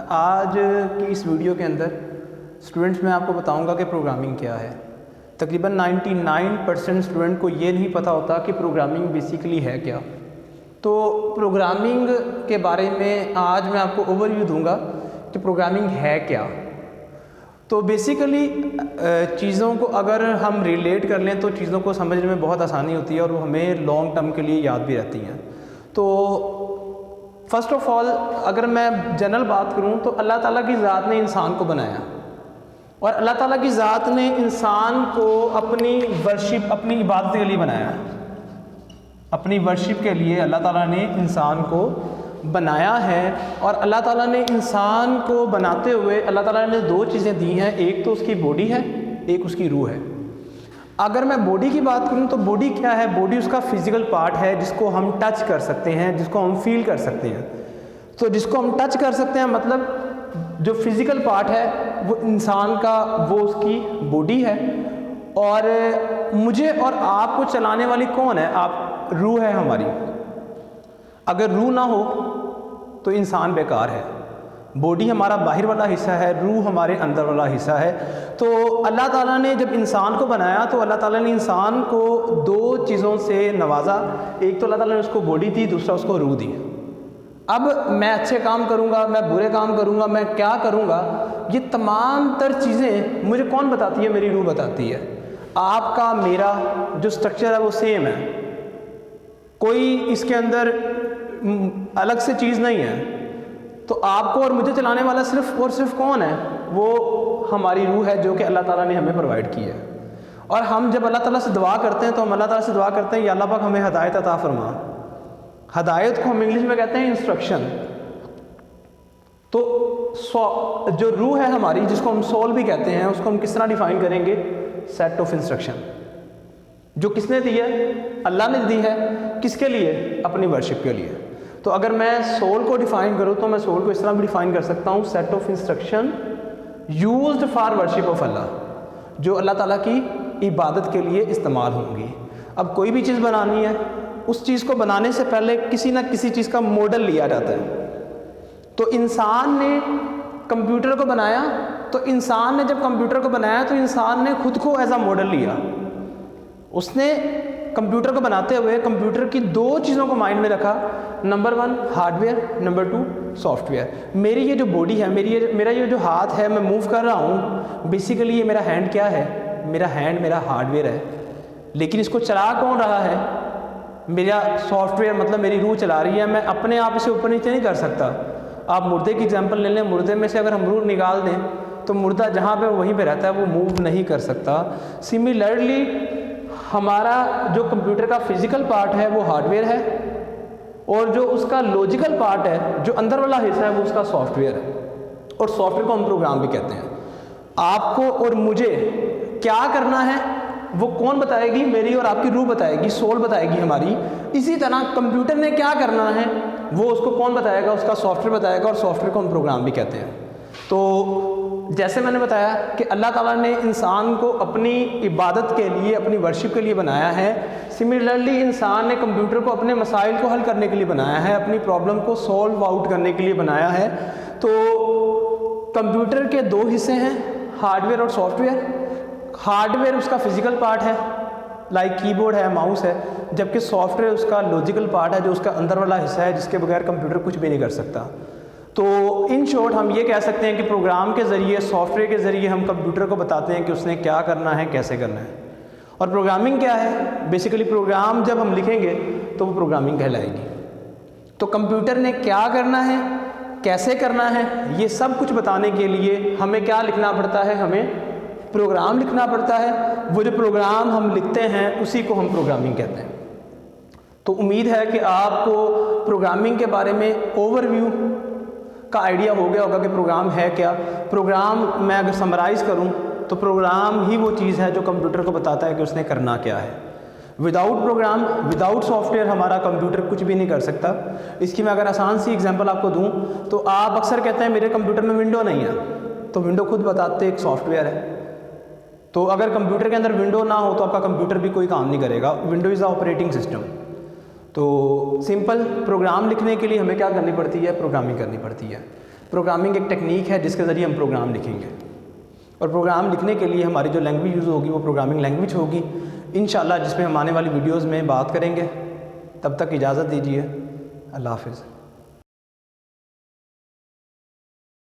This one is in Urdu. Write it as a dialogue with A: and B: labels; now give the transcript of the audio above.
A: آج کی اس ویڈیو کے اندر اسٹوڈنٹس میں آپ کو بتاؤں گا کہ پروگرامنگ کیا ہے۔ تقریباً 99% اسٹوڈنٹ کو یہ نہیں پتہ ہوتا کہ پروگرامنگ بیسیکلی ہے کیا۔ تو پروگرامنگ کے بارے میں آج میں آپ کو اوور ویو دوں گا کہ پروگرامنگ ہے کیا۔ تو بیسیکلی چیزوں کو اگر ہم ریلیٹ کر لیں تو چیزوں کو سمجھنے میں بہت آسانی ہوتی ہے اور وہ ہمیں لانگ ٹرم کے لیے یاد بھی رہتی ہیں۔ تو فرسٹ آف آل اگر میں جنرل بات کروں تو اللہ تعالیٰ کی ذات نے انسان کو بنایا، اور اللہ تعالیٰ کی ذات نے انسان کو اپنی ورشپ، اپنی عبادت کے لیے بنایا۔ اپنی ورشپ کے لیے اللہ تعالیٰ نے انسان کو بنایا ہے، اور اللہ تعالیٰ نے انسان کو بناتے ہوئے اللہ تعالیٰ نے دو چیزیں دی ہیں، ایک تو اس کی باڈی ہے، ایک اس کی روح ہے۔ اگر میں باڈی کی بات کروں تو باڈی کیا ہے؟ باڈی اس کا فزیکل پارٹ ہے جس کو ہم ٹچ کر سکتے ہیں، جس کو ہم فیل کر سکتے ہیں۔ تو جس کو ہم ٹچ کر سکتے ہیں مطلب جو فزیکل پارٹ ہے وہ انسان کا، وہ اس کی باڈی ہے۔ اور مجھے اور آپ کو چلانے والی کون ہے؟ روح ہے ہماری۔ اگر روح نہ ہو تو انسان بیکار ہے۔ باڈی ہمارا باہر والا حصہ ہے، روح ہمارے اندر والا حصہ ہے۔ تو اللہ تعالیٰ نے جب انسان کو بنایا تو اللہ تعالیٰ نے انسان کو دو چیزوں سے نوازا، ایک تو اللہ تعالیٰ نے اس کو باڈی دی، دوسرا اس کو روح دی۔ اب میں اچھے کام کروں گا، میں برے کام کروں گا، میں کیا کروں گا، یہ تمام تر چیزیں مجھے کون بتاتی ہے؟ میری روح بتاتی ہے۔ آپ کا میرا جو سٹرکچر ہے وہ سیم ہے، کوئی اس کے اندر الگ سے چیز نہیں ہے۔ تو آپ کو اور مجھے چلانے والا صرف اور صرف کون ہے؟ وہ ہماری روح ہے جو کہ اللہ تعالیٰ نے ہمیں پرووائڈ کی ہے۔ اور ہم جب اللہ تعالیٰ سے دعا کرتے ہیں تو ہم اللہ تعالیٰ سے دعا کرتے ہیں یا اللہ پاک ہمیں ہدایت عطا فرما۔ ہدایت کو ہم انگلش میں کہتے ہیں انسٹرکشن۔ تو جو روح ہے ہماری، جس کو ہم سول بھی کہتے ہیں، اس کو ہم کس طرح ڈیفائن کریں گے؟ سیٹ آف انسٹرکشن، جو کس نے دی ہے؟ اللہ نے دی ہے۔ کس کے لیے؟ اپنی ورشپ کے لیے۔ تو اگر میں سول کو ڈیفائن کروں تو میں سول کو اس طرح بھی ڈیفائن کر سکتا ہوں، set of instruction used for worship of Allah, جو اللہ تعالیٰ کی عبادت کے لیے استعمال ہوں گی۔ اب کوئی بھی چیز بنانی ہے، اس چیز کو بنانے سے پہلے کسی نہ کسی چیز کا ماڈل لیا جاتا ہے۔ تو انسان نے کمپیوٹر کو بنایا، تو انسان نے جب کمپیوٹر کو بنایا تو انسان نے خود کو ایز اے ماڈل لیا۔ اس نے کمپیوٹر کو بناتے ہوئے کمپیوٹر کی دو چیزوں کو مائنڈ میں رکھا، number 1 hard where, number 2 soft where. میری یہ جو باڈی ہے، میرا یہ جو ہاتھ ہے، میں موو کر رہا ہوں، بیسیکلی یہ میرا ہینڈ کیا ہے؟ میرا ہینڈ میرا ہارڈ ویئر ہے، لیکن اس کو چلا کون رہا ہے؟ میرا سافٹ ویئر، مطلب میری روح چلا رہی ہے۔ میں اپنے آپ اسے اوپر نیچے نہیں کر سکتا۔ آپ مردے کی ایگزامپل لے لیں، مردے میں سے اگر ہم روح نکال دیں تو مردہ جہاں پہ وہیں پہ رہتا ہے، وہ موو نہیں کر سکتا۔ سملرلی ہمارا جو کمپیوٹر کا فزیکل پارٹ ہے وہ ہارڈ ویئر ہے، اور جو اس کا لاجیکل پارٹ ہے، جو اندر والا حصہ ہے، وہ اس کا سافٹ ویئر ہے، اور سافٹ ویئر کو ہم پروگرام بھی کہتے ہیں۔ آپ کو اور مجھے کیا کرنا ہے وہ کون بتائے گی؟ میری اور آپ کی روح بتائے گی، سول بتائے گی ہماری۔ اسی طرح کمپیوٹر نے کیا کرنا ہے وہ اس کو کون بتائے گا؟ اس کا سافٹ ویئر بتائے گا، اور سافٹ ویئر کو ہم پروگرام بھی کہتے ہیں۔ تو جیسے میں نے بتایا کہ اللہ تعالیٰ نے انسان کو اپنی عبادت کے لیے، اپنی ورشپ کے لیے بنایا ہے، سملرلی انسان نے کمپیوٹر کو اپنے مسائل کو حل کرنے کے لیے بنایا ہے، اپنی پرابلم کو سولو آؤٹ کرنے کے لیے بنایا ہے۔ تو کمپیوٹر کے دو حصے ہیں، ہارڈ ویئر اور سافٹ ویئر۔ ہارڈ ویئر اس کا فزیکل پارٹ ہے، لائک کی بورڈ ہے، ماؤس ہے، جبکہ سافٹ ویئر اس کا لاجیکل پارٹ ہے، جو اس کا اندر والا حصہ ہے، جس کے بغیر کمپیوٹر کچھ بھی نہیں کر سکتا۔ تو ان شارٹ ہم یہ کہہ سکتے ہیں کہ پروگرام کے ذریعے، سافٹ ویئر کے ذریعے ہم کمپیوٹر کو بتاتے ہیں کہ اس نے کیا کرنا ہے، کیسے کرنا ہے۔ اور پروگرامنگ کیا ہے؟ بیسیکلی پروگرام جب ہم لکھیں گے تو وہ پروگرامنگ کہلائے گی۔ تو کمپیوٹر نے کیا کرنا ہے، کیسے کرنا ہے، یہ سب کچھ بتانے کے لیے ہمیں کیا لکھنا پڑتا ہے؟ ہمیں پروگرام لکھنا پڑتا ہے۔ وہ جو پروگرام ہم لکھتے ہیں اسی کو ہم پروگرامنگ کہتے ہیں۔ تو امید ہے کہ آپ کو پروگرامنگ کے بارے میں اوور ویو کا آئیڈیا ہو گیا ہوگا کہ پروگرام ہے کیا۔ پروگرام میں اگر سمرائز کروں تو پروگرام ہی وہ چیز ہے جو کمپیوٹر کو بتاتا ہے کہ اس نے کرنا کیا ہے۔ Without program, without software ہمارا کمپیوٹر کچھ بھی نہیں کر سکتا۔ اس کی میں اگر آسان سی ایگزامپل آپ کو دوں تو آپ اکثر کہتے ہیں میرے کمپیوٹر میں ونڈو نہیں ہے، تو ونڈو خود بتاتے ایک سافٹ ویئر ہے۔ تو اگر کمپیوٹر کے اندر ونڈو نہ ہو تو آپ کا کمپیوٹر بھی کوئی کام نہیں کرے گا۔ Window is a operating system. تو سمپل پروگرام لکھنے کے لیے ہمیں کیا کرنی پڑتی ہے؟ پروگرامنگ کرنی پڑتی ہے۔ پروگرامنگ ایک ٹیکنیک ہے جس کے ذریعے ہم پروگرام لکھیں گے، اور پروگرام لکھنے کے لیے ہماری جو لینگویج یوز ہوگی وہ پروگرامنگ لینگویج ہوگی انشاءاللہ، جس میں ہم آنے والی ویڈیوز میں بات کریں گے۔ تب تک اجازت دیجیے، اللہ حافظ۔